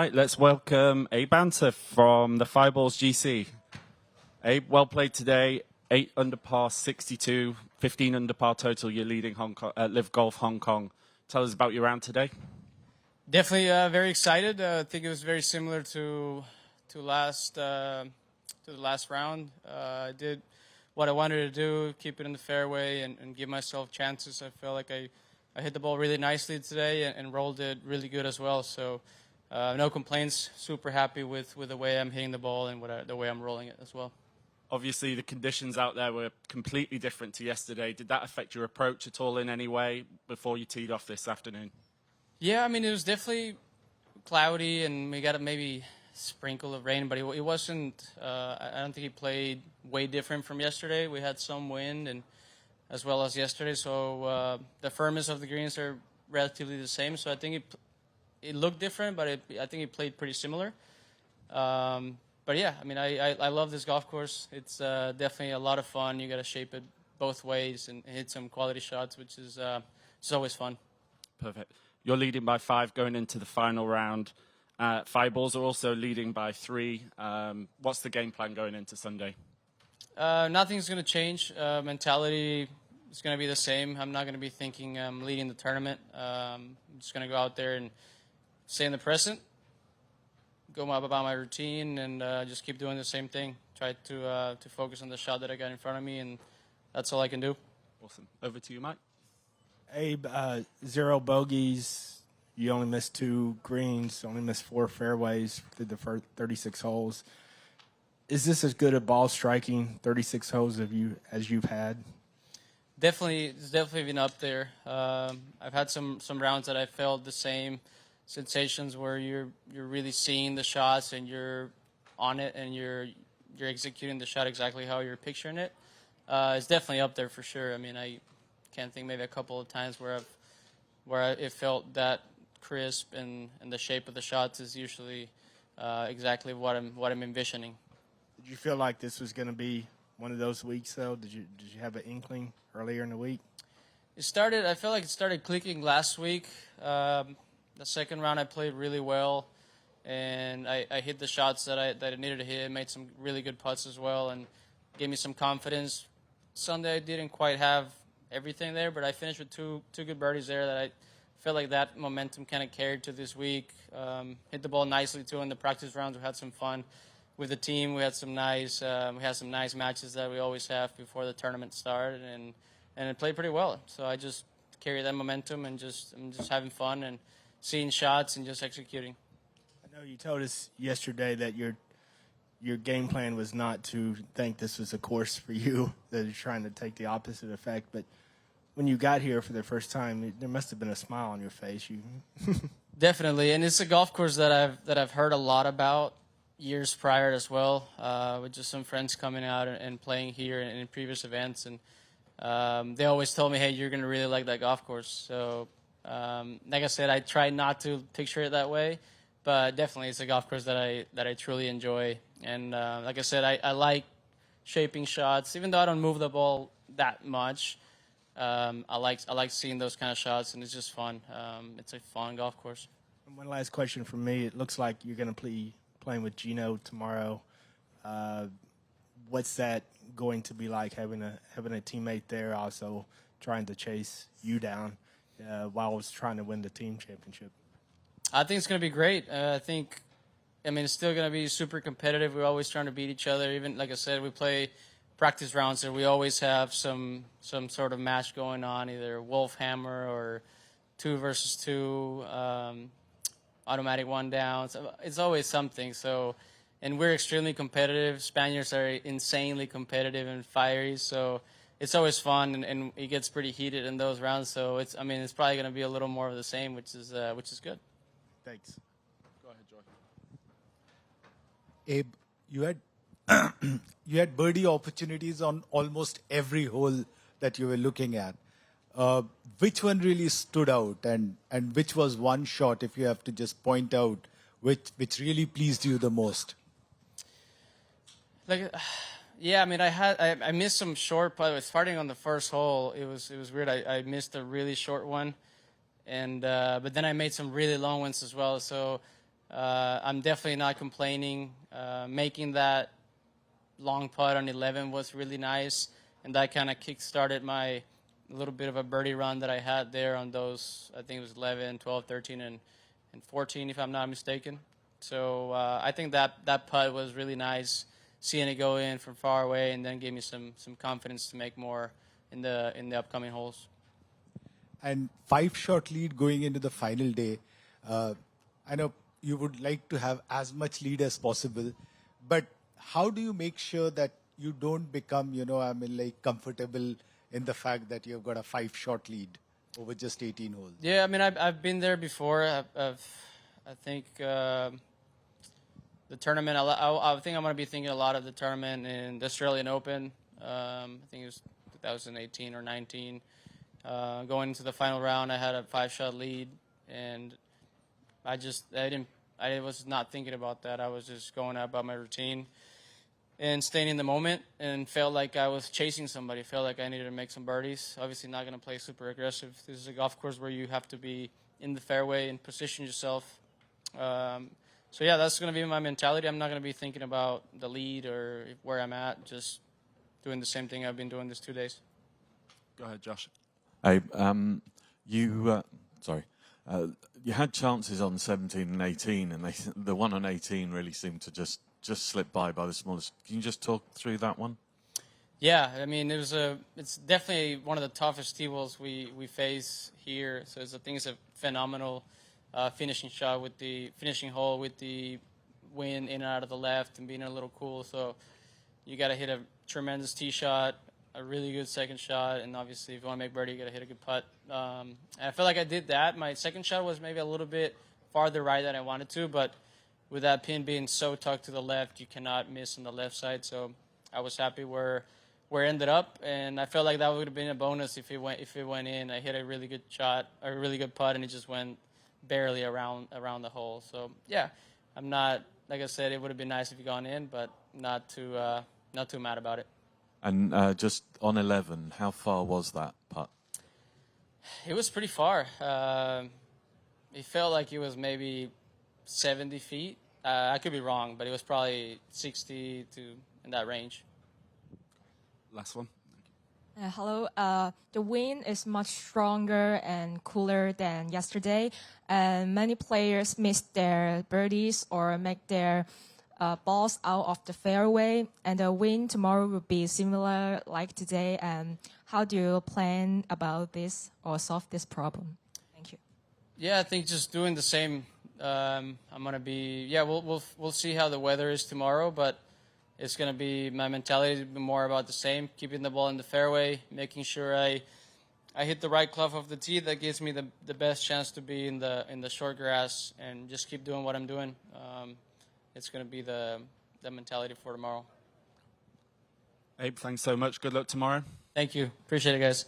right, let's welcome Abe Ancer from the Fireballs GC. Abe, well played today. 8 under par 62, 15 under par total. You're leading LIV Golf Hong Kong. Tell us about your round today. Definitely very excited. I think it was very similar to the last round. I did what I wanted to do, keep it in the fairway and give myself chances. I felt like I hit the ball really nicely today and rolled it really good as well. So no complaints. Super happy with the way I'm hitting the ball and the way I'm rolling it as well. Obviously, the conditions out there were completely different to yesterday. Did that affect your approach at all in any way before you teed off this afternoon? Yeah, I mean, it was definitely cloudy, and we got a maybe sprinkle of rain, but it wasn't, I don't think he played way different from yesterday. We had some wind and as well as yesterday, so the firmness of the greens are relatively the same. So I think it looked different, but I think it played pretty similar. But yeah, I mean, I love this golf course. It's definitely a lot of fun. You got to shape it both ways and hit some quality shots, which is it's always fun. Perfect. You're leading by 5 going into the final round. Fireballs are also leading by 3. What's the game plan going into Sunday? Nothing's going to change. Mentality is going to be the same. I'm not going to be thinking I'm leading the tournament. I'm just going to go out there and stay in the present, go about my routine, and just keep doing the same thing. Try to focus on the shot that I got in front of me, and that's all I can do. Awesome. Over to you, Mike. Abe, 0 bogeys. You only missed 2 greens, only missed 4 fairways through the first 36 holes. Is this as good a ball striking 36 holes as you've had? Definitely, it's definitely been up there. I've had some rounds that I felt the same sensations where you're really seeing the shots and you're on it and you're executing the shot exactly how you're picturing it. It's definitely up there for sure. I mean, I can't think maybe a couple of times where it felt that crisp and the shape of the shots is usually exactly what I'm envisioning. Did you feel like this was going to be one of those weeks though? Did you have an inkling earlier in the week? I felt like it started clicking last week. The second round I played really well, and I hit the shots that I needed to hit. Made some really good putts as well, and gave me some confidence. Sunday I didn't quite have everything there, but I finished with two good birdies there that I felt like that momentum kind of carried to this week. Hit the ball nicely too in the practice rounds. We had some fun with the team. We had some nice matches that we always have before the tournament started, and it played pretty well. So I just carry that momentum and I'm just having fun and seeing shots and just executing. I know you told us yesterday that your game plan was not to think this was a course for you, that you're trying to take the opposite effect, but when you got here for the first time, there must have been a smile on your face. Definitely, and it's a golf course that I've heard a lot about years prior as well, with just some friends coming out and playing here and in previous events, and they always told me, hey, you're going to really like that golf course. So like I said, I try not to picture it that way, but definitely it's a golf course that I truly enjoy. And like I said, I like shaping shots, even though I don't move the ball that much. I like seeing those kind of shots, and it's just fun. It's a fun golf course. And one last question from me. It looks like you're going to be playing with Gino tomorrow. What's that going to be like, having a teammate there, also trying to chase you down while I was trying to win the team championship? I think it's going to be great. I mean, it's still going to be super competitive. We're always trying to beat each other. Even, like I said, we play practice rounds, and we always have some sort of match going on, either wolf hammer or 2 versus 2, automatic 1 down. So it's always something. So, and we're extremely competitive. Spaniards are insanely competitive and fiery. So it's always fun, and it gets pretty heated in those rounds. So it's probably going to be a little more of the same, which is good. Thanks. Go ahead, Joy. Abe, you had birdie opportunities on almost every hole that you were looking at. Which one really stood out, and which was one shot, if you have to just point out, which really pleased you the most? Yeah, I mean, I missed some short putts. Starting on the first hole, it was weird. I missed a really short one, and but then I made some really long ones as well. So I'm definitely not complaining. Making that long putt on 11 was really nice, and that kind of kick-started my little bit of a birdie run that I had there on those, I think it was 11, 12, 13, and 14, if I'm not mistaken. So I think that putt was really nice, seeing it go in from far away, and then gave me some confidence to make more in the upcoming holes. And 5-shot lead going into the final day. I know you would like to have as much lead as possible, but how do you make sure that you don't become, comfortable in the fact that you've got a 5-shot lead over just 18 holes? Yeah, I mean, I've been there before. I think the tournament. I think I'm going to be thinking a lot of the tournament in the Australian Open. I think it was 2018 or 19. Going into the final round, I had a 5-shot lead, and I was not thinking about that. I was just going about my routine and staying in the moment, and felt like I was chasing somebody. Felt like I needed to make some birdies. Obviously not going to play super aggressive. This is a golf course where you have to be in the fairway and position yourself. So yeah, that's going to be my mentality. I'm not going to be thinking about the lead or where I'm at. Just doing the same thing I've been doing these 2 days. Go ahead, Josh. Hey, you had chances on 17 and 18, and the one on 18 really seemed to just slip by the smallest. Can you just talk through that one? Yeah, I mean, it's definitely one of the toughest tee balls we face here. So I think it's a phenomenal finishing shot with the finishing hole with the wind in and out of the left and being a little cool. So you got to hit a tremendous tee shot, a really good second shot, and obviously if you want to make birdie, you got to hit a good putt. And I feel like I did that. My second shot was maybe a little bit farther right than I wanted to, but with that pin being so tucked to the left, you cannot miss on the left side. So I was happy where it ended up, and I felt like that would have been a bonus if it went in. I hit a really good shot, a really good putt, and it just went barely around the hole. So yeah, I'm not, like I said, it would have been nice if it gone in, but not too mad about it. And just on 11, how far was that putt? It was pretty far. It felt like it was maybe 70 feet. I could be wrong, but it was probably 60 to in that range. Last one. Hello. The wind is much stronger and cooler than yesterday, and many players miss their birdies or make their balls out of the fairway. And the wind tomorrow will be similar like today. And how do you plan about this or solve this problem? Thank you. Yeah, I think just doing the same. I'm gonna be. Yeah, we'll see how the weather is tomorrow, but it's going to be my mentality to be more about the same, keeping the ball in the fairway, making sure I hit the right club of the tee. That gives me the best chance to be in the short grass, and just keep doing what I'm doing. It's going to be the mentality for tomorrow. Abe, thanks so much. Good luck tomorrow. Thank you. Appreciate it, guys.